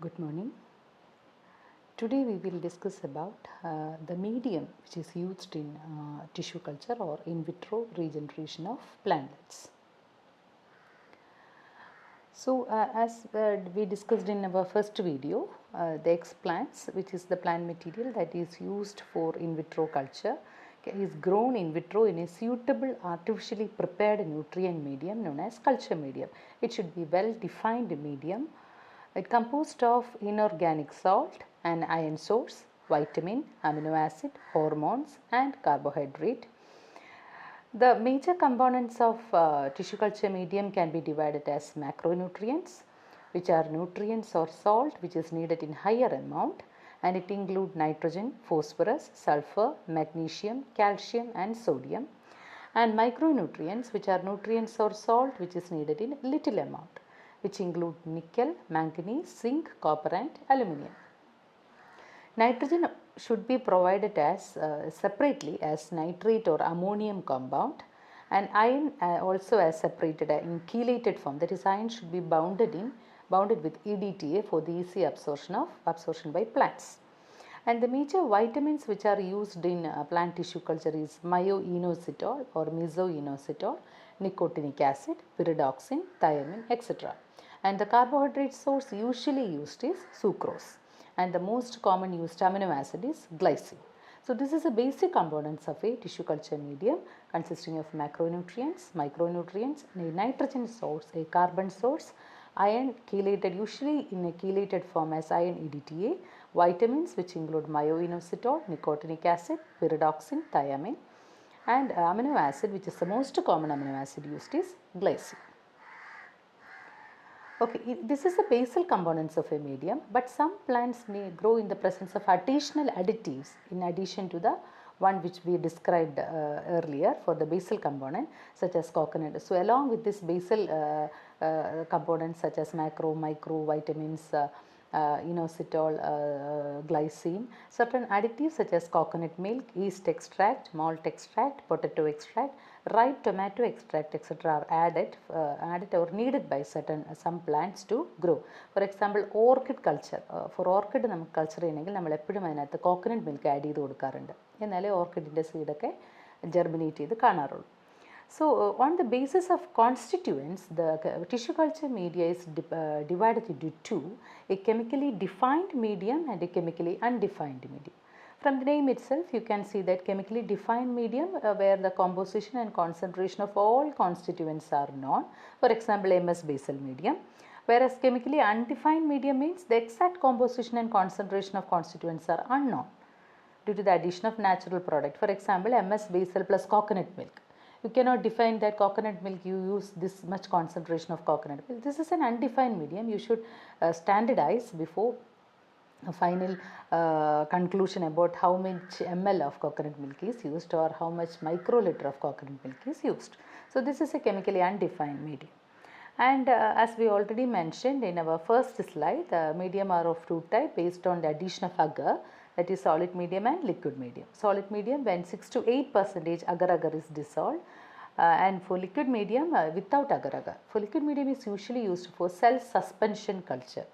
Good morning. Today we will discuss about the medium which is used in tissue culture or in vitro regeneration of plants. So as we discussed in our first video, the explants, which is the plant material that is used for in vitro culture, is grown in vitro in a suitable artificially prepared nutrient medium known as culture medium. It should be well defined medium. It composed of inorganic salt, an iron source, vitamin, amino acid, hormones and carbohydrate. The major components of tissue culture medium can be divided as macronutrients, which are nutrients or salt which is needed in higher amount, and it include nitrogen, phosphorus, sulfur, magnesium, calcium and sodium, and micronutrients which are nutrients or salt which is needed in little amount, which include nickel, manganese, zinc, copper and aluminium. Nitrogen should be provided as separately as nitrate or ammonium compound, and iron also as separated in chelated form, that is iron should be bounded with EDTA for the easy absorption by plants. And the major vitamins which are used in plant tissue culture is myoinositol or mesoinositol, nicotinic acid, pyridoxine, thiamine, etc. And the carbohydrate source usually used is sucrose, and the most common used amino acid is glycine. So this is the basic components of a tissue culture medium consisting of macronutrients, micronutrients, a nitrogen source, a carbon source, iron chelated usually in a chelated form as iron EDTA, vitamins which include myoinositol, nicotinic acid, pyridoxine, thiamine, and amino acid, which is the most common amino acid used, is glycine. Okay, this is the basal components of a medium, but some plants may grow in the presence of additional additives in addition to the one which we described earlier for the basal component, such as coconut. So along with this basal components such as macro, micro, vitamins, inositol, glycine, certain additives such as coconut milk, yeast extract, malt extract, potato extract, ripe tomato extract, etc. are added or needed by some plants to grow. For example, orchid culture. For orchid culture ചെയ്യണമെങ്കിൽ നമ്മൾ എപ്പോഴും അതിനകത്ത് coconut milk add ചെയ്ത് കൊടുക്കാറുണ്ട്, എന്നാലേ ഓർക്കിഡിൻ്റെ സീഡൊക്കെ germinate ചെയ്ത് കാണാറുള്ളൂ. So on the basis of constituents, the tissue culture media is divided into two, a chemically defined medium and a chemically undefined medium. From the name itself, you can see that chemically defined medium where the composition and concentration of all constituents are known, for example MS basal medium, whereas chemically undefined medium means the exact composition and concentration of constituents are unknown due to the addition of natural product. For example, MS basal plus coconut milk. You cannot define that coconut milk you use this much concentration of coconut milk. This is an undefined medium. You should standardize before a final conclusion about how much ml of coconut milk is used or how much microliter of coconut milk is used. So this is a chemically undefined medium. And as we already mentioned in our first slide, the medium are of two types based on the addition of agar, that is solid medium and liquid medium. Solid medium when 6 to 8% agar-agar is dissolved, and for liquid medium without agar-agar. For liquid medium is usually used for cell suspension culture,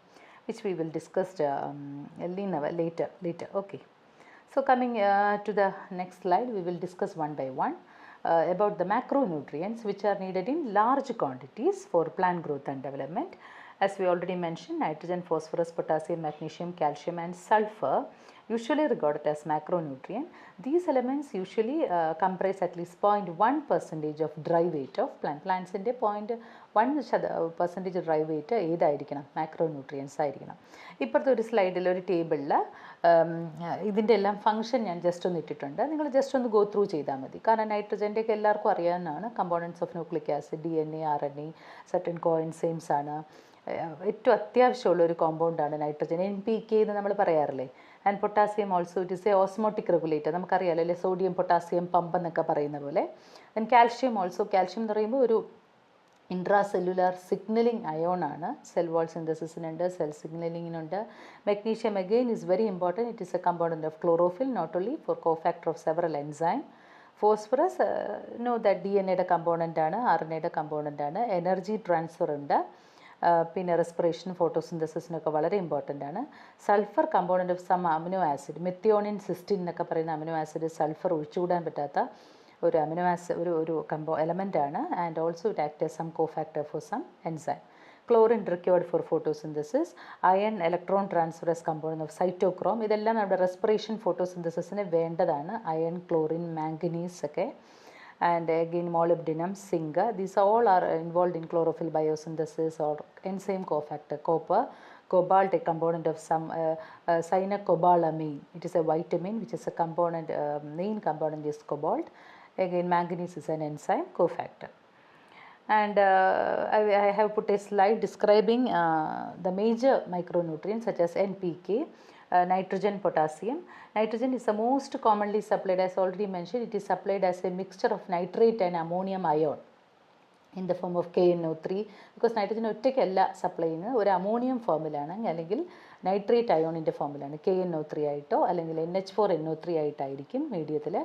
which we will discuss later. Okay. So coming to the next slide, we will discuss one by one about the macronutrients which are needed in large quantities for plant growth and development. As we already mentioned, nitrogen, phosphorus, potassium, magnesium, calcium and sulfur usually regarded as macronutrient. These elements usually comprise at least 0.1% of dry weight of plant. Plants in 0.1% dry weight ഏതായിരിക്കണം, മാക്രോന്യൂട്രിയൻസ് ആയിരിക്കണം. ഇപ്പോഴത്തെ ഒരു സ്ലൈഡിൽ ഒരു ടേബിളിൽ ഇതിൻ്റെ എല്ലാം function ഞാൻ just ഒന്ന് ഇട്ടിട്ടുണ്ട്. നിങ്ങൾ ജസ്റ്റ് ഒന്ന് ഗോ ത്രൂ ചെയ്താൽ മതി. കാരണം നൈട്രജൻ്റെ ഒക്കെ എല്ലാവർക്കും അറിയാവുന്നതാണ്. Components of nucleic acid, DNA, RNA, certain coenzymes ആണ്. ഏറ്റവും അത്യാവശ്യമുള്ള ഒരു കോമ്പൗണ്ടാണ് നൈട്രജൻ. NPK എന്ന് നമ്മൾ പറയാറില്ലേ. And potassium also it is A osmotic regulator. നമുക്കറിയാമല്ലോ അല്ലേ, സോഡിയം പൊട്ടാസ്യം പമ്പ് എന്നൊക്കെ പറയുന്ന പോലെ. ആൻഡ് കാൽഷ്യം ഓൾസോ, കാൽഷ്യം എന്ന് പറയുമ്പോൾ ഒരു ഇൻട്രാ സെല്ലുലാർ സിഗ്നലിംഗ് അയോൺ ആണ്. സെൽ വാൾ സിന്തസിസിനുണ്ട്, സെൽ സിഗ്നലിങ്ങിനുണ്ട്. Magnesium again is very important. It is a component of chlorophyll, not only for cofactor of several enzyme. Phosphorus know that DNA യുടെ component ആണ്, RNA യുടെ component ആണ്. Energy transfer ഉണ്ട്. പിന്നെ respiration ഫോട്ടോസിന്തസിസിനൊക്കെ വളരെ ഇമ്പോർട്ടൻ്റ് ആണ്. Sulphur component of some amino acid, methionine, cystine എന്നൊക്കെ പറയുന്ന അമിനോ ആസിഡ് സൾഫർ ഒഴിച്ചുകൂടാൻ പറ്റാത്ത ഒരു അമിനോ ആസിഡ് ഒരു എലമെൻ്റ് ആണ്. And also it act as some cofactor for some enzyme. Chlorine required for photosynthesis. Iron electron transfer as component of cytochrome. ഇതെല്ലാം നമ്മുടെ respiration ഫോട്ടോസിന്തസിസിന് വേണ്ടതാണ്. അയൺ, ക്ലോറിൻ, മാംഗനീസ് ഒക്കെ. And again molybdenum, zinc, these all are involved in chlorophyll biosynthesis or enzyme cofactor. Copper, cobalt, a component of some cyanocobalamin. It is a vitamin which is a component, main component is cobalt. Again manganese is an enzyme cofactor. And I have put a slide describing the major micronutrients such as NPK, nitrogen, potassium. Nitrogen is the most commonly supplied, as already mentioned. It is supplied as a mixture of nitrate and ammonium ion in the form of KNO3, because nitrogen ഒറ്റയ്ക്കല്ല supply ചെയ്യുന്നത്, ഒരു ammonium ഫോമിലാണ് അല്ലെങ്കിൽ nitrate അയോണിൻ്റെ ഫോമിലാണ്. KNO3 ആയിട്ടോ അല്ലെങ്കിൽ NH4NO3 ആയിട്ടായിരിക്കും മീഡിയത്തിൽ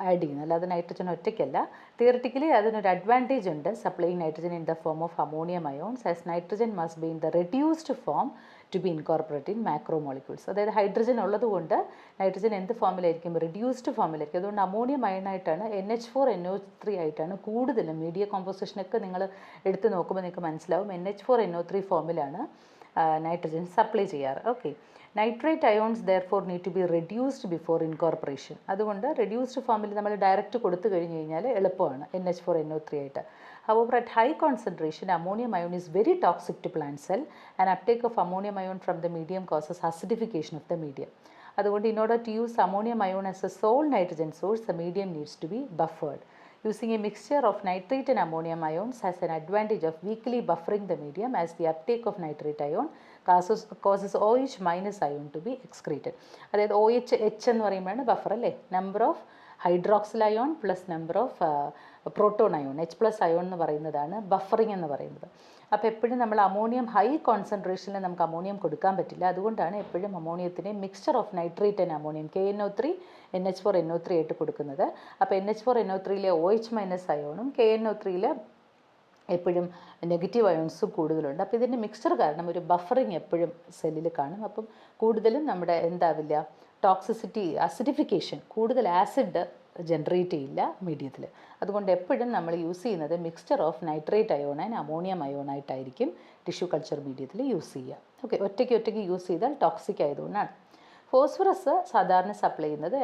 ആഡ് ചെയ്യുന്നത്, അല്ലാതെ നൈട്രജൻ ഒറ്റയ്ക്കല്ല. തിയററ്റിക്കലി അതിനൊരു അഡ്വാൻറ്റേജ് ഉണ്ട്, supplying nitrogen in the form of ammonium ions, as nitrogen must be in the reduced form to be incorporate in macro molecules. അതായത് ഹൈഡ്രജൻ ഉള്ളതുകൊണ്ട് നൈട്രജൻ എന്ത് ഫോമിലായിരിക്കും, റെഡ്യൂസ്ഡ് ഫോമിലായിരിക്കും. അതുകൊണ്ട് അമോണിയം അയണായിട്ടാണ് NH4NO3 ആയിട്ടാണ് കൂടുതലും. മീഡിയ കോമ്പോസിഷനൊക്കെ നിങ്ങൾ എടുത്ത് നോക്കുമ്പോൾ നിങ്ങൾക്ക് മനസ്സിലാവും NH4NO3 ഫോമിലാണ് നൈട്രജൻ സപ്ലൈ ചെയ്യാറ്. Okay, nitrate ions therefore need to be reduced before incorporation. അതുകൊണ്ട് റെഡ്യൂസ്ഡ് ഫോമിൽ നമ്മൾ ഡയറക്റ്റ് കൊടുത്തു കഴിഞ്ഞ് കഴിഞ്ഞാൽ എളുപ്പമാണ് NH4NO3 ആയിട്ട്. However, at high concentration, ammonium ion is very toxic to plant cell, and uptake of ammonium ion from the medium causes acidification of the medium. അതുകൊണ്ട് in order to use ammonium ion as a sole nitrogen source, the medium needs to be buffered. Using a mixture of nitrate and ammonium ions has an advantage of weakly buffering the medium, as the uptake of nitrate ion causes OH minus ion to be excreted. അതായത് OH എന്ന് പറയുമ്പോഴാണ് buffer അല്ലേ, number of hydroxyl ion plus number of proton ion, H+ ion എന്ന് പറയുന്നതാണ് buffering എന്ന് പറയുന്നത്. അപ്പോൾ എപ്പോഴും നമ്മൾ അമോണിയം ഹൈ കോൺസെൻട്രേഷനിൽ നമുക്ക് അമോണിയം കൊടുക്കാൻ പറ്റില്ല. അതുകൊണ്ടാണ് എപ്പോഴും അമോണിയത്തിനെ mixture of nitrate and ammonium KNO3 NH4NO3 ആയിട്ട് കൊടുക്കുന്നത്. അപ്പോൾ NH4NO3 OH മൈനസ് അയോണും KNO3 എപ്പോഴും നെഗറ്റീവ് അയോൺസും കൂടുതലുണ്ട്. അപ്പോൾ ഇതിൻ്റെ മിക്സ്ചർ കാരണം ഒരു ബഫറിങ് എപ്പോഴും സെല്ലിൽ കാണും. അപ്പം കൂടുതലും നമ്മുടെ എന്താവില്ല, ടോക്സിസിറ്റി, അസിഡിഫിക്കേഷൻ, കൂടുതൽ ആസിഡ് ജനറേറ്റ് ചെയ്യില്ല മീഡിയത്തിൽ. അതുകൊണ്ട് എപ്പോഴും നമ്മൾ യൂസ് ചെയ്യുന്നത് mixture of nitrate ion and ammonium ion ആയിട്ടായിരിക്കും ടിഷ്യൂ കൾച്ചർ മീഡിയത്തിൽ യൂസ് ചെയ്യുക. ഓക്കെ, ഒറ്റയ്ക്ക് യൂസ് ചെയ്താൽ ടോക്സിക് ആയതുകൊണ്ടാണ്. ഫോസ്ഫറസ് സാധാരണ സപ്ലൈ ചെയ്യുന്നത്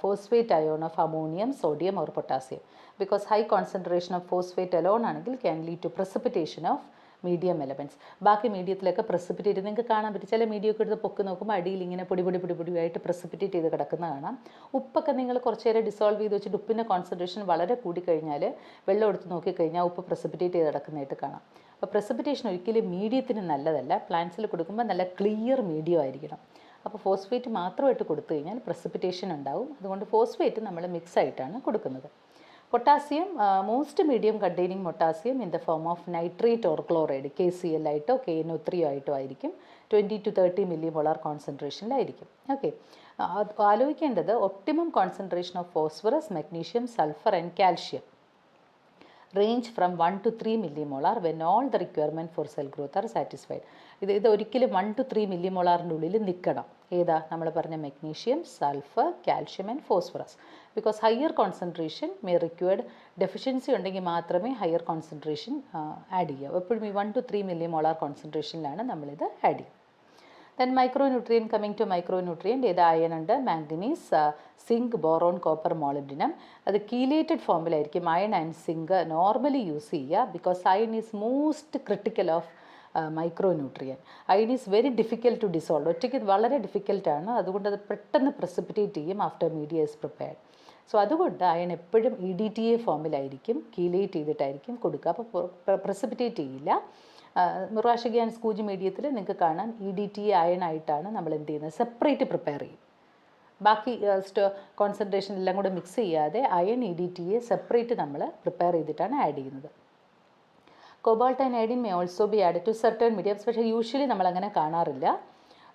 phosphate ion of ammonium, sodium or potassium. Because high concentration of phosphate alone ആണെങ്കിൽ can lead to precipitation of medium elements. ബാക്കി മീഡിയത്തിലൊക്കെ പ്രസിപ്പിറ്റേറ്റ് നിങ്ങൾക്ക് കാണാൻ പറ്റും. ചില മീഡിയമൊക്കെ എടുത്ത് പൊക്കി നോക്കുമ്പോൾ അടിയിൽ ഇങ്ങനെ പൊടിയായിട്ട് പ്രസിപ്പിറ്റേറ്റ് ചെയ്ത് കിടക്കുന്ന കാണാം. ഉപ്പൊക്കെ നിങ്ങൾ കുറച്ച് നേരം ഡിസോൾവ് ചെയ്ത് വെച്ചിട്ട് ഉപ്പിൻ്റെ കോൺസെൻട്രേഷൻ വളരെ കൂടിക്കഴിഞ്ഞാൽ വെള്ളം എടുത്ത് നോക്കിക്കഴിഞ്ഞാൽ ഉപ്പ് പ്രസിപ്പിറ്റേറ്റ് ചെയ്ത് കിടക്കുന്നതായിട്ട് കാണാം. അപ്പോൾ പ്രസിപ്പിറ്റേഷൻ ഒരിക്കലും മീഡിയത്തിന് നല്ലതല്ല. പ്ലാന്റ്സിൽ കൊടുക്കുമ്പോൾ നല്ല ക്ലിയർ മീഡിയം ആയിരിക്കണം. അപ്പോൾ ഫോസ്ഫേറ്റ് മാത്രമായിട്ട് കൊടുത്തു കഴിഞ്ഞാൽ പ്രസിപ്പിറ്റേഷൻ ഉണ്ടാവും. അതുകൊണ്ട് ഫോസ്ഫേറ്റ് നമ്മൾ മിക്സ് ആയിട്ടാണ് കൊടുക്കുന്നത്. Potassium, most medium containing potassium in the form of nitrate or chloride, KCl ആയിട്ടോ KNO3 ആയിട്ടോ ആയിരിക്കും. 20 to 30 മില്ലിമോളാർ കോൺസെൻട്രേഷനിലായിരിക്കും. ഓക്കെ, ആലോചിക്കേണ്ടത് optimum concentration of phosphorus, magnesium, sulphur and calcium range from 1 to 3 millimolar when all the requirement for cell growth are satisfied. ഇത് ഒരിക്കലും 1 to 3 മില്ലിമോളാറിൻ്റെ ഉള്ളിൽ നിൽക്കണം. ഏതാ നമ്മൾ പറഞ്ഞ magnesium, sulphur, calcium and phosphorus. Because higher concentration may required, deficiency ഉണ്ടെങ്കിൽ മാത്രമേ higher concentration add ചെയ്യാവൂ. എപ്പോഴും ഈ 1 to 3 മില്ലിമോളാർ കോൺസെൻട്രേഷനിലാണ് നമ്മളിത് ആഡ് ചെയ്യുക. Then micronutrient, coming to micronutrient, ഏത് അയൺ ഉണ്ട്, manganese, zinc, boron, copper, molybdenum. അത് കീലേറ്റഡ് ഫോമിലായിരിക്കും iron and zinc normally use ചെയ്യുക. Because iron is most critical of micronutrient. Iron is very difficult to dissolve. ഒറ്റയ്ക്ക് വളരെ ഡിഫിക്കൽട്ടാണ്. അതുകൊണ്ട് അത് പെട്ടെന്ന് പ്രസിപ്പിറ്റേറ്റ് ചെയ്യും after media is prepared. So അതുകൊണ്ട് അയൺ എപ്പോഴും EDTA ഫോമിലായിരിക്കും, കീലേറ്റ് ചെയ്തിട്ടായിരിക്കും കൊടുക്കുക. അപ്പോൾ പ്രസിപ്പിറ്റേറ്റ് ചെയ്യില്ല. മുറാഷിഗി ആൻഡ് സ്കൂജി മീഡിയത്തിൽ നിങ്ങൾക്ക് കാണാം EDTA അയൺ ആയിട്ടാണ് നമ്മൾ എന്ത് ചെയ്യുന്നത്, സെപ്പറേറ്റ് പ്രിപ്പയർ ചെയ്യും. ബാക്കി കോൺസെൻട്രേഷൻ എല്ലാം കൂടെ മിക്സ് ചെയ്യാതെ അയൺ EDTA സെപ്പറേറ്റ് നമ്മൾ പ്രിപ്പയർ ചെയ്തിട്ടാണ് ആഡ് ചെയ്യുന്നത്. Cobalt and iodine may also be add to certain mediums, പക്ഷേ യൂഷ്വലി നമ്മളങ്ങനെ കാണാറില്ല.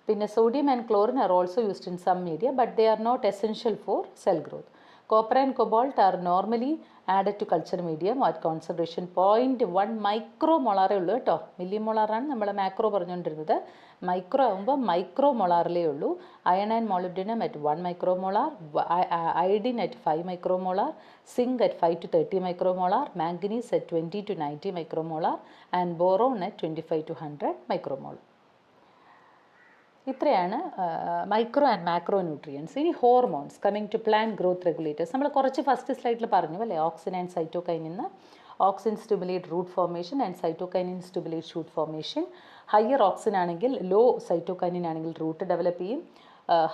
പിന്നെ sodium and chlorine are also used in some media, but they are not essential for cell growth. Copper and cobalt are normally added to culture medium at concentration 0.1 മൈക്രോമൊളാറേ ഉള്ളൂ കേട്ടോ. മില്ലിമൊളാറാണ് നമ്മൾ macro പറഞ്ഞുകൊണ്ടിരുന്നത്. Micro ആകുമ്പോൾ മൈക്രോമൊളാറിലേ ഉള്ളൂ. Iron and molybdenum at 1 micromolar, iodine at 5 micromolar, zinc at 5 to 30 micromolar, manganese at 20 to 90 micromolar and boron at 25 to 100 micromole. ഇത്രയാണ് micro and macro nutrients. ഇനി hormones, coming to plant growth regulators. നമ്മൾ കുറച്ച് first സ്ലൈഡിൽ പറഞ്ഞു അല്ലേ, auxin and cytokinin. Auxin stimulate root formation and cytokinin stimulate shoot formation. Higher auxin ആണെങ്കിൽ low cytokinin ആണെങ്കിൽ root develop ചെയ്യും.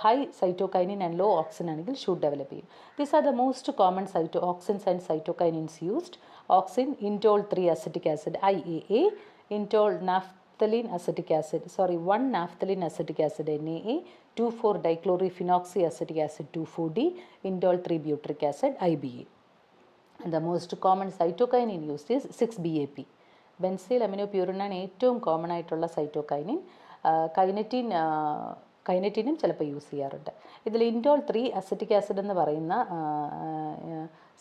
High cytokinin and low auxin ആണെങ്കിൽ ഷൂട്ട് ഡെവലപ്പ് ചെയ്യും. These are the most common auxins and cytokinins used. Auxin indole 3 acetic acid IAA, indole naphthalene acetic acid, 1 naphthalene acetic acid NaA, 2,4-dichlorophenoxy acetic acid 2,4-D, indole 3-butyric acid IBA. And the most common cytokinin used is 6-BAP. Benzyl അമിനോപ്യൂറിനാണ് ഏറ്റവും common ആയിട്ടുള്ള cytokinin. കൈനറ്റിനും ചിലപ്പോൾ use ചെയ്യാറുണ്ട്. ഇതിൽ indole 3 acetic acid എന്ന് പറയുന്ന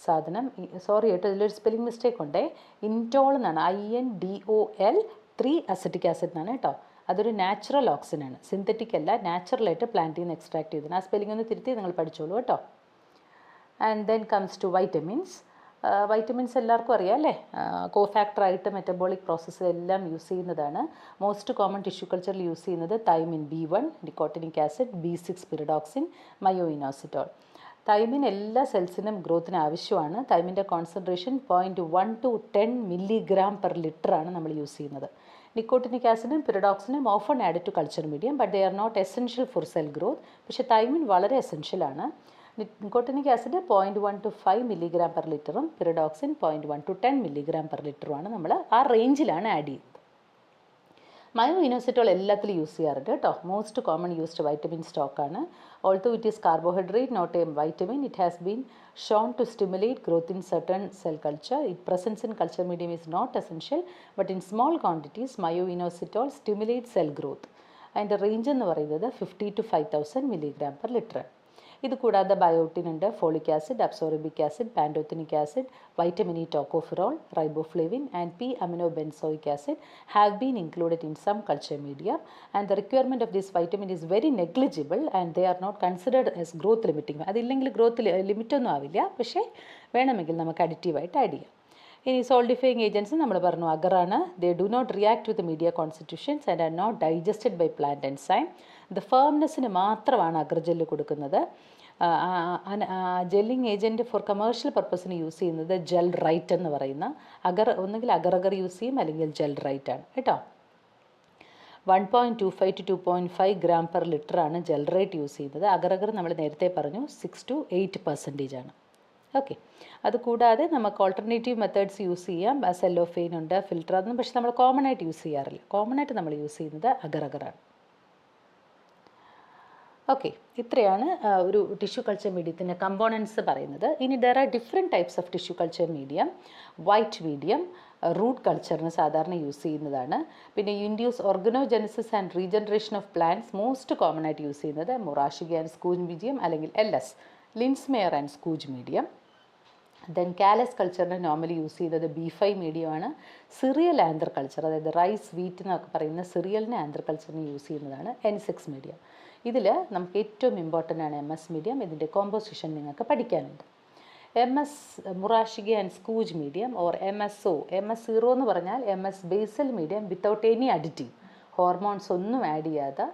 സാധനം, sorry കേട്ടോ ഇതിലൊരു സ്പെല്ലിംഗ് മിസ്റ്റേക്ക് ഉണ്ടേ, ഇൻഡോൾ എന്നാണ്, INDOL 3 അസറ്റിക് ആസിഡ് എന്നാണ് കേട്ടോ. അതൊരു നാച്ചുറൽ ഓക്സിനാണ്, സിന്തറ്റിക് അല്ല, നാച്ചുറലായിട്ട് പ്ലാന്റിൽ നിന്ന് എക്സ്ട്രാക്ട് ചെയ്തതാണ്. ആ സ്പെല്ലിംഗ് ഒന്ന് തിരുത്തി നിങ്ങൾ പഠിച്ചോളൂ കേട്ടോ. And then comes to vitamins. Vitamins എല്ലാവർക്കും അറിയാം അല്ലേ, കോഫാക്ടറായിട്ട് മെറ്റബോളിക് പ്രോസസ്സിലെല്ലാം യൂസ് ചെയ്യുന്നതാണ്. മോസ്റ്റ് കോമൺ ടിഷ്യൂ കൾച്ചറിൽ യൂസ് ചെയ്യുന്നത് thiamine B1, nicotinic acid, B6 pyridoxine, myoinositol. Thiamine എല്ലാ സെൽസിനും ഗ്രോത്തിന് ആവശ്യമാണ്. തൈമിൻ്റെ കോൺസെൻട്രേഷൻ 0.1 to 10 mg/L ആണ് നമ്മൾ യൂസ് ചെയ്യുന്നത്. നിക്കോട്ടിനിക് ആസിഡും പിറിഡോക്സിനും often add to culture medium, but they are not essential for cell growth. പക്ഷേ തൈമിൻ വളരെ എസെൻഷ്യലാണ്. Nicotinic acid 0.1 to 5 mg/L, pyridoxine 0.1 to 10 mg/L നമ്മൾ ആ റേഞ്ചിലാണ് ആഡ് ചെയ്യുന്നത്. മയോഇനോസിറ്റോൾ എല്ലാത്തിലും യൂസ് ചെയ്യാറുണ്ട് കേട്ടോ. മോസ്റ്റ് കോമൺ യൂസ്ഡ് വൈറ്റമിൻ സ്റ്റോക്കാണ്. Although it is carbohydrate not a vitamin, it has been shown to stimulate growth in certain cell culture. It presence in culture medium is not essential, but in small quantities myoinositol stimulate cell growth. അതിൻ്റെ range എന്ന് പറയുന്നത് 50 to 5,000 mg/L. ഇത് കൂടാതെ biotin ഉണ്ട്, folic acid, ascorbic acid, pantothenic acid, vitamin E tocopherol, riboflavin and p-aminobenzoic acid have been included in some culture media, and the requirement of this vitamin is very negligible and they are not considered as growth limiting. അതില്ലെങ്കിൽ growth ലിമിറ്റൊന്നും ആവില്ല, പക്ഷേ വേണമെങ്കിൽ നമുക്ക് അഡിറ്റീവായിട്ട് add ചെയ്യാം. ഇനി സോൾഡിഫയിങ് agents നമ്മൾ പറഞ്ഞു, അഗറാണ്. They do not react with media constitutions and are not digested by plant enzyme. The ഫേംനെസ്സിന് മാത്രമാണ് അഗർ ജെല്ല് കൊടുക്കുന്നത്. ജെല്ലിങ് ഏജൻറ്റ് ഫോർ കമേഴ്ഷ്യൽ പർപ്പസിന് യൂസ് ചെയ്യുന്നത് ജെൽ റൈറ്റ് എന്ന് പറയുന്ന ഒന്നുകിൽ അഗർ യൂസ് ചെയ്യും അല്ലെങ്കിൽ ജെൽ റൈറ്റ് ആണ് കേട്ടോ. 1.25 to 2.5 g/L ആണ് ജെൽ റൈറ്റ് യൂസ് ചെയ്യുന്നത്. അഗർ നമ്മൾ നേരത്തെ പറഞ്ഞു 6 to 8% ആണ്. ഓക്കെ, അതുകൂടാതെ നമുക്ക് ഓൾട്ടർനേറ്റീവ് മെത്തേഡ്സ് യൂസ് ചെയ്യാം. സെല്ലോഫെയിൻ ഉണ്ട്, ഫിൽറ്റർ, അതൊന്നും പക്ഷേ നമ്മൾ കോമൺ ആയിട്ട് യൂസ് ചെയ്യാറില്ല. കോമൺ ആയിട്ട് നമ്മൾ യൂസ് ചെയ്യുന്നത് അഗറാണ്. ഓക്കെ, ഇത്രയാണ് ഒരു ടിഷ്യൂ കൾച്ചർ മീഡിയത്തിൻ്റെ കമ്പോണൻസ് പറയുന്നത്. ഇനി there are different types of tissue culture medium. White medium root കൾച്ചറിന് സാധാരണ യൂസ് ചെയ്യുന്നതാണ്. പിന്നെ induce organogenesis and regeneration of plants most common ആയിട്ട് യൂസ് ചെയ്യുന്നത് മൊറാഷിഗ ആൻഡ് സ്കൂജ് മീഡിയം അല്ലെങ്കിൽ LS, Linsmaier and Skoog medium. Then callus കൾച്ചറിന് normally use ചെയ്യുന്നത് B5 മീഡിയമാണ്. സിറിയൽ ആന്തർ കൾച്ചർ, അതായത് റൈസ്, വീറ്റ് എന്നൊക്കെ പറയുന്ന സിറിയലിന് ആന്തർ കൾച്ചറിന് യൂസ് ചെയ്യുന്നതാണ് N6 മീഡിയം. ഇതിൽ നമുക്ക് ഏറ്റവും ഇമ്പോർട്ടൻ്റ് ആണ് MS മീഡിയം. ഇതിൻ്റെ കോമ്പോസിഷൻ നിങ്ങൾക്ക് പഠിക്കാനുണ്ട്. MS Murashige and Skoog medium or MSO. MS0 എന്ന് പറഞ്ഞാൽ MS basal medium without any additive, hormones ഒന്നും ആഡ് ചെയ്യാതെ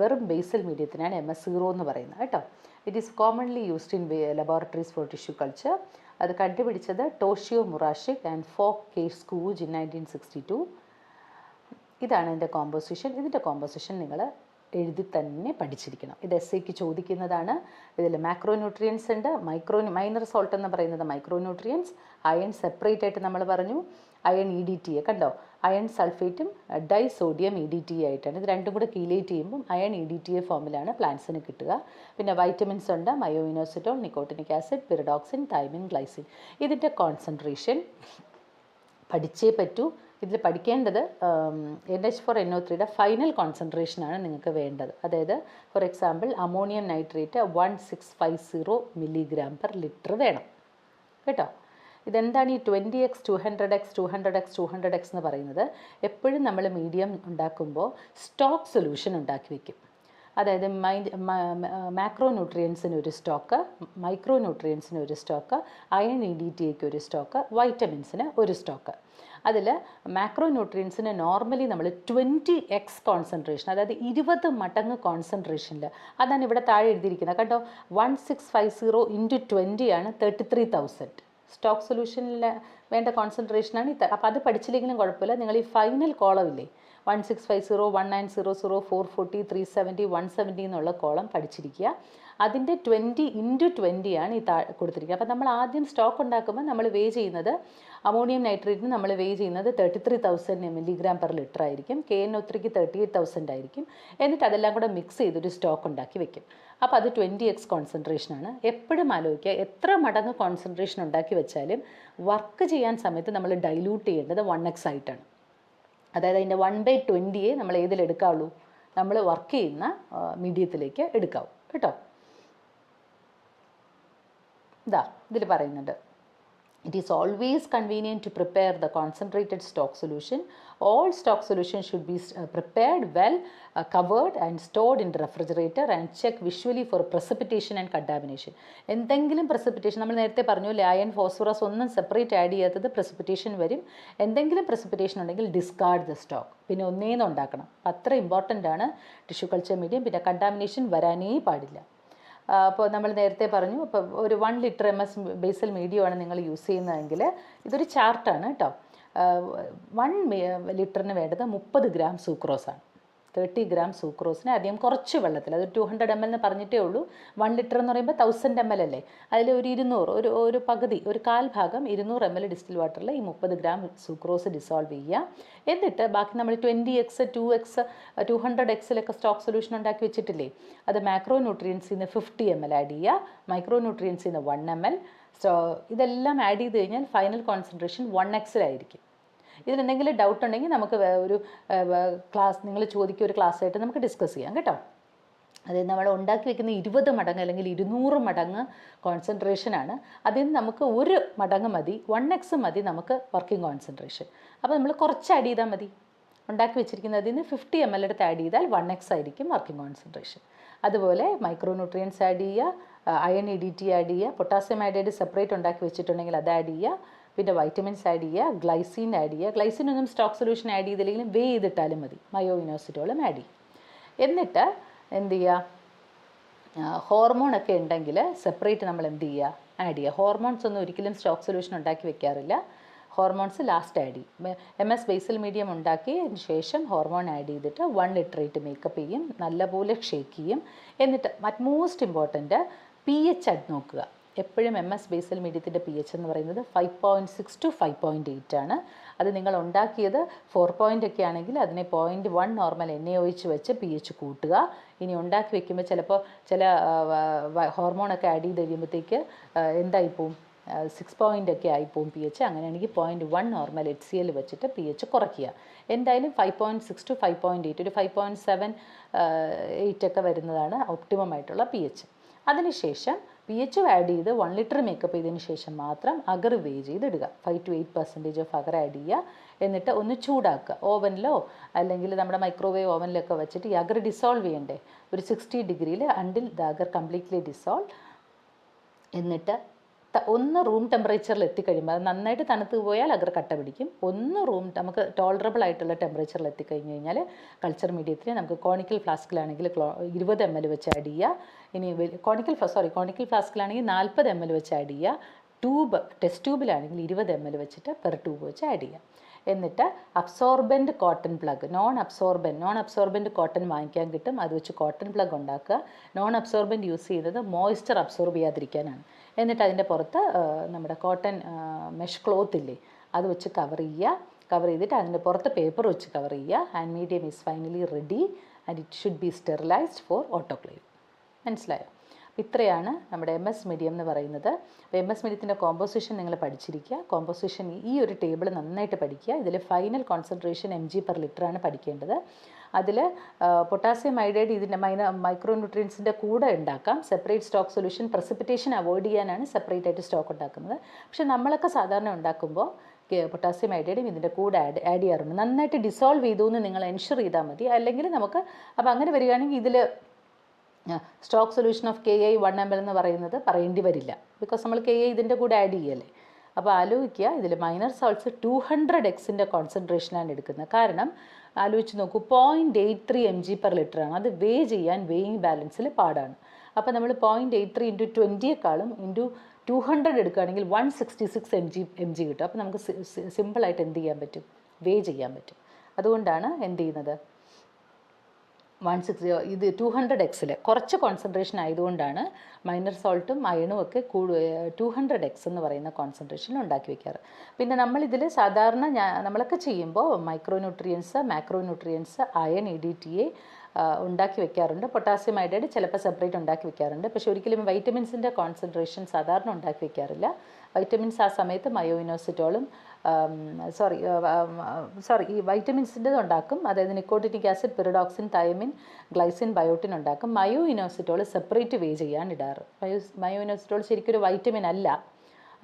വെറും ബേസൽ മീഡിയത്തിനാണ് MS0 എന്ന് പറയുന്നത് കേട്ടോ. It is commonly used in laboratories for tissue culture. അത് കണ്ടുപിടിച്ചത് Toshio Murashige and Folke Skoog in 1962. ഇതാണ് ഇതിൻ്റെ കോമ്പോസിഷൻ. ഇതിൻ്റെ കോമ്പോസിഷൻ നിങ്ങൾ എഴുതി തന്നെ പഠിച്ചിരിക്കണം. ഇത് SAക്ക് ചോദിക്കുന്നതാണ്. ഇതിൽ മാക്രോ ന്യൂട്രിയൻസ് ഉണ്ട്, മൈനർ സോൾട്ട് എന്ന് പറയുന്നത് മൈക്രോ ന്യൂട്രിയൻസ്. അയൺ സെപ്പറേറ്റ് ആയിട്ട് നമ്മൾ പറഞ്ഞു, അയൺ EDTA കണ്ടോ, അയൺ സൾഫേറ്റും ഡൈസോഡിയം EDTA ആയിട്ടാണ്. ഇത് രണ്ടും കൂടെ കീലേറ്റ് ചെയ്യുമ്പം അയൺ EDTA ഫോമിലാണ് പ്ലാന്റ്സിന് കിട്ടുക. പിന്നെ വൈറ്റമിൻസ് ഉണ്ട്, myoinositol, nicotinic acid, pyridoxine, thiamine, glycine. ഇതിൻ്റെ കോൺസെൻട്രേഷൻ പഠിച്ചേ പറ്റൂ. ഇതിൽ പഠിക്കേണ്ടത് NH4NO3യുടെ ഫൈനൽ കോൺസെൻട്രേഷനാണ് നിങ്ങൾക്ക് വേണ്ടത്. അതായത് for example ammonium nitrate 1650 mg/L വേണം കേട്ടോ. ഇതെന്താണ് ഈ 20x 200x 200x 200x എന്ന് പറയുന്നത്? എപ്പോഴും നമ്മൾ മീഡിയം ഉണ്ടാക്കുമ്പോൾ സ്റ്റോക്ക് സൊല്യൂഷൻ ഉണ്ടാക്കി വയ്ക്കും. അതായത് മാക്രോ ന്യൂട്രിയൻസിന് ഒരു സ്റ്റോക്ക്, മൈക്രോ ന്യൂട്രിയൻസിന് ഒരു സ്റ്റോക്ക്, അയൺ EDTA ഒരു സ്റ്റോക്ക്, വൈറ്റമിൻസിന് ഒരു സ്റ്റോക്ക്. അതിൽ മാക്രോ ന്യൂട്രിയൻസിന് നോർമലി നമ്മൾ 20x കോൺസെൻട്രേഷൻ, അതായത് 20 മടങ്ങ് കോൺസെൻട്രേഷനിൽ, അതാണ് ഇവിടെ താഴെ എഴുതിയിരിക്കുന്നത് കേട്ടോ. 1650 × 20 ആണ് 33,000. സ്റ്റോക്ക് സൊല്യൂഷനിൽ വേണ്ട കോൺസെൻട്രേഷനാണ് ഇത്. അപ്പോൾ അത് പഠിച്ചില്ലെങ്കിലും കുഴപ്പമില്ല. നിങ്ങൾ ഈ ഫൈനൽ കോളം ഇല്ലേ, 1650, 1900, 440, 370, 170 എന്നുള്ള കോളം പഠിച്ചിരിക്കുക. അതിൻ്റെ 20 × 20 ആണ് ഈ കൊടുത്തിരിക്കുക. അപ്പോൾ നമ്മൾ ആദ്യം സ്റ്റോക്ക് ഉണ്ടാക്കുമ്പോൾ നമ്മൾ വേ ചെയ്യുന്നത് അമോണിയം നൈട്രേറ്റിന് നമ്മൾ വേ ചെയ്യുന്നത് 33,000 mg/L ആയിരിക്കും. KNO3ക്ക് 38,000 ആയിരിക്കും. എന്നിട്ട് അതെല്ലാം കൂടെ മിക്സ് ചെയ്തൊരു സ്റ്റോക്ക് ഉണ്ടാക്കി വെക്കും. അപ്പോൾ അത് 20x കോൺസെൻട്രേഷനാണ്. എപ്പോഴും ആലോചിക്കുക, എത്ര മടങ്ങ് കോൺസെൻട്രേഷൻ ഉണ്ടാക്കി വെച്ചാലും വർക്ക് ചെയ്യാൻ സമയത്ത് നമ്മൾ ഡൈല്യൂട്ട് ചെയ്യേണ്ടത് 1x ആയിട്ടാണ്. അതായത് അതിൻ്റെ 1/20 നമ്മൾ ഏതിലെടുക്കാവുള്ളൂ, നമ്മൾ വർക്ക് ചെയ്യുന്ന മീഡിയത്തിലേക്ക് എടുക്കാവൂ കേട്ടോ. ഇതിൽ പറയുന്നുണ്ട്, it is always convenient to prepare the concentrated stock solution. All stock solutions should be prepared well, covered and stored in the refrigerator and check visually for precipitation and contamination. എന്തെങ്കിലും precipitation, നമ്മൾ നേരത്തെ പറഞ്ഞു iron phosphorus ഒന്നും separate add ചെയ്യാത്തത് precipitation വരും. എന്തെങ്കിലും precipitation ഉണ്ടെങ്കിൽ discard the stock. പിന്നെ ഒന്നേന്ന് ഉണ്ടാക്കണം. അത്ര ഇമ്പോർട്ടൻ്റ് ആണ് ടിഷ്യൂ കൾച്ചർ മീഡിയം. പിന്നെ കണ്ടാമിനേഷൻ വരാനേ പാടില്ല. അപ്പോൾ നമ്മൾ നേരത്തെ പറഞ്ഞു, ഇപ്പോൾ ഒരു 1 ലിറ്റർ MS ബേസൽ മീഡിയമാണ് നിങ്ങൾ യൂസ് ചെയ്യുന്നതെങ്കിൽ ഇതൊരു ചാർട്ടാണ് കേട്ടോ. 1 ലിറ്ററിന് വേണ്ടത് 30 ഗ്രാം സൂക്രോസാണ്. 30 ഗ്രാം സൂക്രോസിന് അധികം കുറച്ച് വെള്ളത്തിൽ, അത് 200 ml എന്ന് പറഞ്ഞിട്ടേ ഉള്ളൂ. 1 ലിറ്റർ എന്ന് പറയുമ്പോൾ 1000 ml അല്ലേ, അതിൽ ഒരു 200, ഒരു പകുതി, ഒരു കാൽ ഭാഗം 200 ml ഡിസ്റ്റിൽ വാട്ടറിൽ ഈ 30 ഗ്രാം സൂക്രോസ് ഡിസോൾവ് ചെയ്യുക. എന്നിട്ട് ബാക്കി നമ്മൾ 20x 2x 200xലൊക്കെ സ്റ്റോക്ക് സൊല്യൂഷൻ ഉണ്ടാക്കി വെച്ചിട്ടില്ലേ, അത് മാക്രോ ന്യൂട്രിയൻസിൽ നിന്ന് 50 ml ആഡ് ചെയ്യുക, മൈക്രോ ന്യൂട്രിയൻസിൽ നിന്ന് 1 ml. ഇതെല്ലാം ആഡ് ചെയ്ത് കഴിഞ്ഞാൽ ഫൈനൽ കോൺസെൻട്രേഷൻ 1xലായിരിക്കും. ഇതിലെന്തെങ്കിലും ഡൗട്ട് ഉണ്ടെങ്കിൽ നമുക്ക് ഒരു ക്ലാസ്, നിങ്ങൾ ചോദിക്കുക, ഒരു ക്ലാസ്സായിട്ട് നമുക്ക് ഡിസ്കസ് ചെയ്യാം കേട്ടോ. അതായത് നമ്മൾ ഉണ്ടാക്കി വെക്കുന്ന 20 മടങ്ങ് അല്ലെങ്കിൽ 200 മടങ്ങ് കോൺസെൻട്രേഷനാണ്. അതിൽ നിന്ന് നമുക്ക് 1 മടങ്ങ് മതി, 1x മതി നമുക്ക് വർക്കിംഗ് കോൺസെൻട്രേഷൻ. അപ്പോൾ നമ്മൾ കുറച്ച് ആഡ് ചെയ്താൽ മതി. ഉണ്ടാക്കി വെച്ചിരിക്കുന്നതിൽ നിന്ന് 50 ml എടുത്ത് ആഡ് ചെയ്താൽ 1x ആയിരിക്കും വർക്കിംഗ് കോൺസെൻട്രേഷൻ. അതുപോലെ മൈക്രോ ന്യൂട്രിയൻസ് ആഡ് ചെയ്യുക, അയൺ EDTA ആഡ് ചെയ്യുക, പൊട്ടാസ്യം അയഡൈഡ് സെപ്പറേറ്റ് ഉണ്ടാക്കി വെച്ചിട്ടുണ്ടെങ്കിൽ അത് ആഡ് ചെയ്യുക, പിന്നെ വൈറ്റമിൻസ് ആഡ് ചെയ്യുക, ഗ്ലൈസിൻ ആഡ് ചെയ്യുക. ഗ്ലൈസിനൊന്നും സ്റ്റോക്ക് സൊല്യൂഷൻ ആഡ് ചെയ്തില്ലെങ്കിലും വേ ചെയ്തിട്ടാലും മതി, മയോഇനോസിറ്റോളും ആഡ് ചെയ്യും. എന്നിട്ട് എന്ത് ചെയ്യുക, ഹോർമോണൊക്കെ ഉണ്ടെങ്കിൽ സെപ്പറേറ്റ് നമ്മൾ എന്ത് ചെയ്യുക, ആഡ് ചെയ്യുക. ഹോർമോൺസ് ഒന്നും ഒരിക്കലും സ്റ്റോക്ക് സൊല്യൂഷൻ ഉണ്ടാക്കി വെക്കാറില്ല. ഹോർമോൺസ് ലാസ്റ്റ് ആഡ് ചെയ്യും. MS ബേസൽ മീഡിയം ഉണ്ടാക്കിയതിന് ശേഷം ഹോർമോൺ ആഡ് ചെയ്തിട്ട് 1 ലിറ്ററേറ്റ് മേക്കപ്പ് ചെയ്യും, നല്ലപോലെ ഷേക്ക് ചെയ്യും. എന്നിട്ട് മോസ്റ്റ് ഇമ്പോർട്ടൻറ്റ് pH അത് നോക്കുക. എപ്പോഴും MS ബേസൽ മീഡിയത്തിൻ്റെ pH എന്ന് പറയുന്നത് 5.6 to 5.8 ആണ്. അത് നിങ്ങൾ ഉണ്ടാക്കിയത് 4 ഒക്കെ ആണെങ്കിൽ അതിനെ 0.1 നോർമൽ NaOH വെച്ച് pH കൂട്ടുക. ഇനി ഉണ്ടാക്കി വെക്കുമ്പോൾ ചിലപ്പോൾ ചില ഹോർമോണൊക്കെ ആഡ് ചെയ്ത് കഴിയുമ്പോഴത്തേക്ക് എന്തായിപ്പോവും, 6 ഒക്കെ ആയിപ്പോവും pH. അങ്ങനെയാണെങ്കിൽ 0.1 നോർമൽ HCl വെച്ചിട്ട് pH കുറയ്ക്കുക. എന്തായാലും 5.6 to 5.8, ഒരു 5.7 8 ഒക്കെ വരുന്നതാണ് ഒപ്റ്റിമം ആയിട്ടുള്ള pH. അതിനുശേഷം pH ആഡ് ചെയ്ത് 1 ലിറ്റർ മേക്കപ്പ് ചെയ്തതിന് ശേഷം മാത്രം അഗർ വേ ചെയ്തിടുക. 5 to 8% ഓഫ് അഗർ ആഡ് ചെയ്യുക. എന്നിട്ട് ഒന്ന് ചൂടാക്കുക. ഓവനിലോ അല്ലെങ്കിൽ നമ്മുടെ മൈക്രോവേവ് ഓവനിലൊക്കെ വെച്ചിട്ട് ഈ അഗർ ഡിസോൾവ് ചെയ്യണ്ടേ, ഒരു 60 ഡിഗ്രിയിൽ until the agar completely dissolve. എന്നിട്ട് ഒന്ന് റൂം ടെമ്പറേച്ചറിൽ എത്തിക്കഴിയുമ്പോൾ, അത് നന്നായിട്ട് തണുത്ത് പോയാൽ അഗർ കട്ട പിടിക്കും. നമുക്ക് ടോളറബിൾ ആയിട്ടുള്ള ടെമ്പറേച്ചറിൽ എത്തിക്കഴിഞ്ഞ് കഴിഞ്ഞാൽ കൾച്ചർ മീഡിയത്തിൽ നമുക്ക് കോണിക്കൽ ഫ്ലാസ്കിലാണെങ്കിൽ 20 ml വെച്ച് ആഡ് ചെയ്യുക. ഇനി കോണിക്കൽ ഫ്ലാസ്കിലാണെങ്കിൽ 40 ml വെച്ച് ആഡ് ചെയ്യുക. ടെസ്റ്റ് ട്യൂബിലാണെങ്കിൽ 20 ml വെച്ചിട്ട് പെർ ട്യൂബ് വെച്ച് ആഡ് ചെയ്യുക. എന്നിട്ട് absorbent cotton plug, non absorbent cotton വാങ്ങിക്കാൻ കിട്ടും, അത് വെച്ച് കോട്ടൺ പ്ലഗ് ഉണ്ടാക്കുക. നോൺ അബ്സോർബൻറ്റ് യൂസ് ചെയ്യുന്നത് മോയ്സ്ചർ അബ്സോർബ് ചെയ്യാതിരിക്കാനാണ്. എന്നിട്ട് അതിൻ്റെ പുറത്ത് നമ്മുടെ കോട്ടൺ മെഷ് ക്ലോത്ത് ഇല്ലേ, അത് വെച്ച് കവർ ചെയ്തിട്ട് അതിൻ്റെ പുറത്ത് പേപ്പർ വെച്ച് കവർ ചെയ്യുക. And medium is finally ready and it should be sterilised for autoclave. മനസ്സിലായോ? ഇത്രയാണ് നമ്മുടെ എം എസ് മീഡിയം എന്ന് പറയുന്നത്. അപ്പോൾ എം എസ് മീഡിയത്തിൻ്റെ കോമ്പോസിഷൻ നിങ്ങൾ പഠിച്ചിരിക്കുക. കോമ്പോസിഷൻ ഈ ഒരു ടേബിൾ നന്നായിട്ട് പഠിക്കുക. ഇതിൽ ഫൈനൽ കോൺസെൻട്രേഷൻ mg/L ആണ് പഠിക്കേണ്ടത്. അതിൽ പൊട്ടാസ്യം അയോഡൈഡ് ഇതിൻ്റെ മൈക്രോ ന്യൂട്രിയൻസിൻ്റെ കൂടെ ഉണ്ടാക്കാം. Separate stock solution precipitation avoid ചെയ്യാനാണ് സെപ്പറേറ്റ് ആയിട്ട് സ്റ്റോക്ക് ഉണ്ടാക്കുന്നത്. പക്ഷേ നമ്മളൊക്കെ സാധാരണ ഉണ്ടാക്കുമ്പോൾ പൊട്ടാസ്യം അയോഡൈഡും ഇതിൻ്റെ കൂടെ ആഡ് ചെയ്യാറുണ്ട്. നന്നായിട്ട് ഡിസോൾവ് ചെയ്തു എന്ന് നിങ്ങൾ എൻഷുർ ചെയ്താൽ മതി. അല്ലെങ്കിൽ നമുക്ക് അപ്പോൾ അങ്ങനെ വരികയാണെങ്കിൽ ഇതിൽ stock solution of Ki1 ml എന്ന് പറയുന്നത് പറയേണ്ടി വരില്ല. ബിക്കോസ് നമ്മൾ Ki ഇതിൻ്റെ കൂടെ ആഡ് ചെയ്യല്ലേ. അപ്പോൾ ആലോചിക്കുക, ഇതിൽ മൈനർ സോൾട്ട്സ് 200x കോൺസെൻട്രേഷനാണ് എടുക്കുന്നത്. കാരണം ആലോചിച്ച് നോക്കൂ, 0.83 mg/L ആണ്. അത് വേ ചെയ്യാൻ വെയിങ് ബാലൻസിൽ പാടാണ്. അപ്പോൾ നമ്മൾ 0.83 × 20യേക്കാളും × 200 എടുക്കുകയാണെങ്കിൽ 166 mg കിട്ടും. അപ്പോൾ നമുക്ക് സിമ്പിളായിട്ട് എന്ത് ചെയ്യാൻ പറ്റും? വേ ചെയ്യാൻ പറ്റും. അതുകൊണ്ടാണ് എന്ത് ചെയ്യുന്നത്, 160 ഇത് 200x കുറച്ച് കോൺസെൻട്രേഷൻ ആയതുകൊണ്ടാണ് മൈനർ സോൾട്ടും അയണും ഒക്കെ 200x എന്ന് പറയുന്ന കോൺസെൻട്രേഷനിൽ ഉണ്ടാക്കി വയ്ക്കാറ്. പിന്നെ നമ്മളിതിൽ സാധാരണ നമ്മളൊക്കെ ചെയ്യുമ്പോൾ micro nutrients, macro nutrients, iron, EDTA ഉണ്ടാക്കി വെക്കാറുണ്ട്. പൊട്ടാസ്യം അയോഡൈഡ് ചിലപ്പോൾ സെപ്പറേറ്റ് ഉണ്ടാക്കി വെക്കാറുണ്ട്. പക്ഷേ ഒരിക്കലും വൈറ്റമിൻസിൻ്റെ കോൺസെൻട്രേഷൻ സാധാരണ ഉണ്ടാക്കി വെക്കാറില്ല. വൈറ്റമിൻസ് ആ സമയത്ത് മയോഇനോസിറ്റോളും ഈ വൈറ്റമിൻസിൻ്റെത് ഉണ്ടാക്കും. അതായത് nicotinic acid, pyridoxine, thiamine, glycine, biotin ഉണ്ടാക്കും. മയോഇനോസിറ്റോൾ സെപ്പറേറ്റ് വേ ചെയ്യാൻ ഇടാറ്. മയോഇനോസിറ്റോൾ ശരിക്കും ഒരു വൈറ്റമിൻ അല്ല.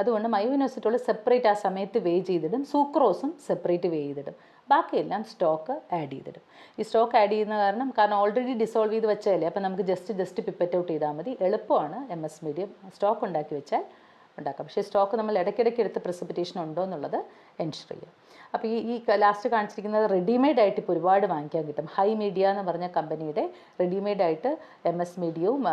അതുകൊണ്ട് മയോഇനോസിറ്റോൾ സെപ്പറേറ്റ് ആ സമയത്ത് വേ ചെയ്തിടും. സൂക്രോസും സെപ്പറേറ്റ് വേ ചെയ്തിടും. ബാക്കിയെല്ലാം സ്റ്റോക്ക് ആഡ് ചെയ്തിടും. ഈ സ്റ്റോക്ക് ആഡ് ചെയ്യുന്ന കാരണം ഓൾറെഡി ഡിസോൾവ് ചെയ്ത് വെച്ചതല്ലേ. അപ്പോൾ നമുക്ക് ജസ്റ്റ് പിപ്പറ്റ് ഔട്ട് ചെയ്താൽ മതി. എളുപ്പമാണ് എം എസ് മീഡിയം. സ്റ്റോക്ക് ഉണ്ടാക്കി വെച്ചാൽ ഉണ്ടാക്കാം. പക്ഷേ സ്റ്റോക്ക് നമ്മൾ ഇടയ്ക്കിടയ്ക്ക് എടുത്ത് പ്രസിപ്പിറ്റേഷൻ ഉണ്ടോ എന്നുള്ളത് എൻഷുർ ചെയ്യുക. അപ്പോൾ ഈ ലാസ്റ്റ് കാണിച്ചിരിക്കുന്നത് റെഡിമെയ്ഡ് ആയിട്ട് ഇപ്പോൾ ഒരുപാട് വാങ്ങിക്കാൻ കിട്ടും. ഹൈ മീഡിയ എന്ന് പറഞ്ഞ കമ്പനിയുടെ റെഡിമെയ്ഡ് ആയിട്ട് എം എസ് മീഡിയവും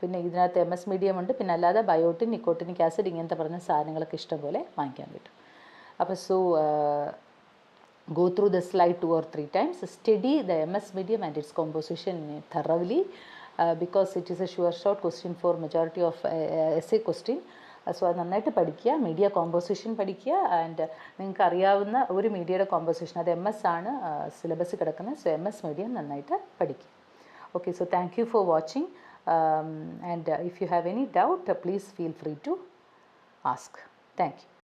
പിന്നെ ഇതിനകത്ത് എം എസ് മീഡിയം ഉണ്ട്. പിന്നെ അല്ലാതെ ബയോട്ടിൻ, നിക്കോട്ടിനിക് ആസിഡ് ഇങ്ങനത്തെ പറഞ്ഞ സാധനങ്ങളൊക്കെ ഇഷ്ടംപോലെ വാങ്ങിക്കാൻ കിട്ടും. അപ്പോൾ go through the slide 2 or 3 times, study the MS medium and its composition thoroughly because it is a sure shot question for majority of essay question. So അത് നന്നായിട്ട് പഠിക്കുക. മീഡിയ കോമ്പോസിഷൻ പഠിക്കുക. ആൻഡ് നിങ്ങൾക്ക് അറിയാവുന്ന ഒരു മീഡിയയുടെ കോമ്പോസിഷൻ, അത് MS ആണ് സിലബസ് കിടക്കുന്നത്. സോ MS മീഡിയം നന്നായിട്ട് പഠിക്കുക. Okay, so thank you for watching. And if you have any doubt please feel free to ask. Thank U.